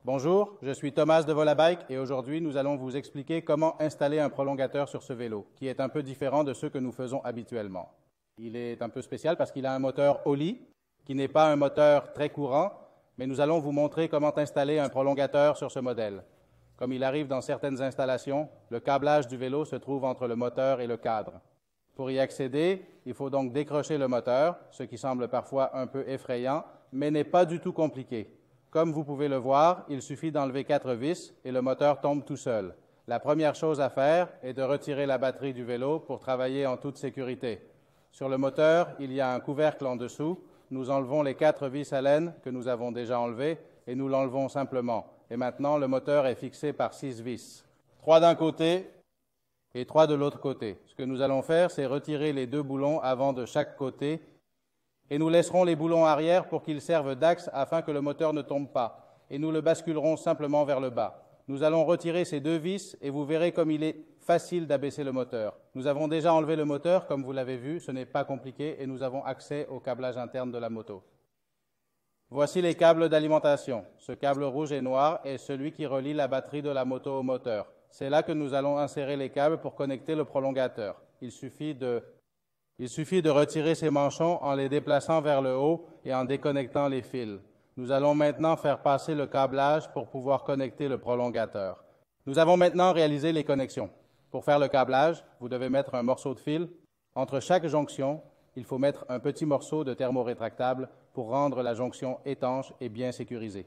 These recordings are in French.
Bonjour, je suis Thomas de Volabike et aujourd'hui nous allons vous expliquer comment installer un prolongateur sur ce vélo, qui est un peu différent de ceux que nous faisons habituellement. Il est un peu spécial parce qu'il a un moteur Holley, qui n'est pas un moteur très courant, mais nous allons vous montrer comment installer un prolongateur sur ce modèle. Comme il arrive dans certaines installations, le câblage du vélo se trouve entre le moteur et le cadre. Pour y accéder, il faut donc décrocher le moteur, ce qui semble parfois un peu effrayant, mais n'est pas du tout compliqué. Comme vous pouvez le voir, il suffit d'enlever 4 vis et le moteur tombe tout seul. La première chose à faire est de retirer la batterie du vélo pour travailler en toute sécurité. Sur le moteur, il y a un couvercle en dessous. Nous enlevons les 4 vis à laine que nous avons déjà enlevées et nous l'enlevons simplement. Et maintenant, le moteur est fixé par 6 vis. 3 d'un côté et 3 de l'autre côté. Ce que nous allons faire, c'est retirer les 2 boulons avant de chaque côté et nous laisserons les boulons arrière pour qu'ils servent d'axe afin que le moteur ne tombe pas. Et nous le basculerons simplement vers le bas. Nous allons retirer ces 2 vis et vous verrez comme il est facile d'abaisser le moteur. Nous avons déjà enlevé le moteur, comme vous l'avez vu, ce n'est pas compliqué et nous avons accès au câblage interne de la moto. Voici les câbles d'alimentation. Ce câble rouge et noir est celui qui relie la batterie de la moto au moteur. C'est là que nous allons insérer les câbles pour connecter le prolongateur. Il suffit de retirer ces manchons en les déplaçant vers le haut et en déconnectant les fils. Nous allons maintenant faire passer le câblage pour pouvoir connecter le prolongateur. Nous avons maintenant réalisé les connexions. Pour faire le câblage, vous devez mettre un morceau de fil. Entre chaque jonction, il faut mettre un petit morceau de thermorétractable pour rendre la jonction étanche et bien sécurisée.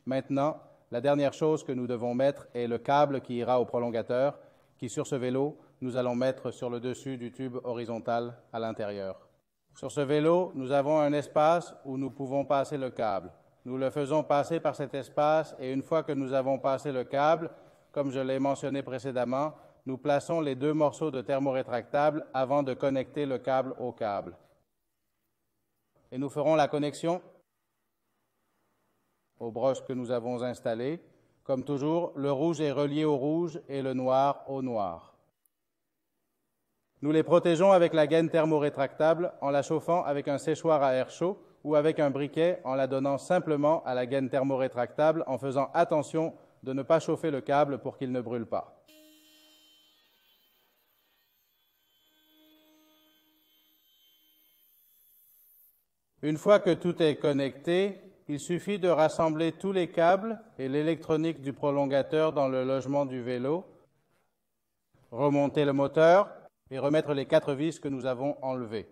Maintenant, la dernière chose que nous devons mettre est le câble qui ira au prolongateur, qui sur ce vélo, nous allons mettre sur le dessus du tube horizontal à l'intérieur. Sur ce vélo, nous avons un espace où nous pouvons passer le câble. Nous le faisons passer par cet espace et une fois que nous avons passé le câble, comme je l'ai mentionné précédemment, nous plaçons les 2 morceaux de thermorétractable avant de connecter le câble au câble. Et nous ferons la connexion aux broches que nous avons installées. Comme toujours, le rouge est relié au rouge et le noir au noir. Nous les protégeons avec la gaine thermorétractable en la chauffant avec un séchoir à air chaud ou avec un briquet en la donnant simplement à la gaine thermorétractable en faisant attention de ne pas chauffer le câble pour qu'il ne brûle pas. Une fois que tout est connecté, il suffit de rassembler tous les câbles et l'électronique du prolongateur dans le logement du vélo, remonter le moteur et remettre les 4 vis que nous avons enlevées.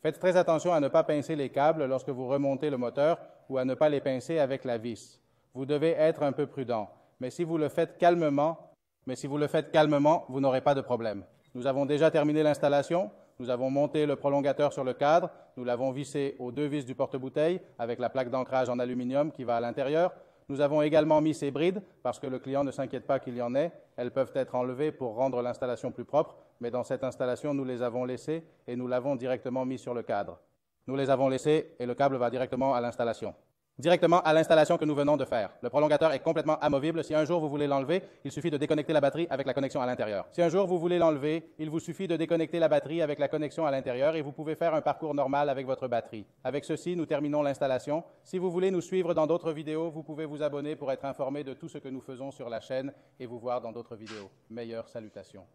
Faites très attention à ne pas pincer les câbles lorsque vous remontez le moteur ou à ne pas les pincer avec la vis. Vous devez être un peu prudent, mais si vous le faites calmement, vous n'aurez pas de problème. Nous avons déjà terminé l'installation. Nous avons monté le prolongateur sur le cadre, nous l'avons vissé aux 2 vis du porte-bouteille avec la plaque d'ancrage en aluminium qui va à l'intérieur. Nous avons également mis ces brides parce que le client ne s'inquiète pas qu'il y en ait. Elles peuvent être enlevées pour rendre l'installation plus propre, mais dans cette installation, nous les avons laissées et nous l'avons directement mis sur le cadre. Nous les avons laissées et le câble va directement à l'installation. Directement à l'installation que nous venons de faire. Le prolongateur est complètement amovible. Si un jour vous voulez l'enlever, il suffit de déconnecter la batterie avec la connexion à l'intérieur. Si un jour vous voulez l'enlever, il vous suffit de déconnecter la batterie avec la connexion à l'intérieur et vous pouvez faire un parcours normal avec votre batterie. Avec ceci, nous terminons l'installation. Si vous voulez nous suivre dans d'autres vidéos, vous pouvez vous abonner pour être informé de tout ce que nous faisons sur la chaîne et vous voir dans d'autres vidéos. Meilleures salutations.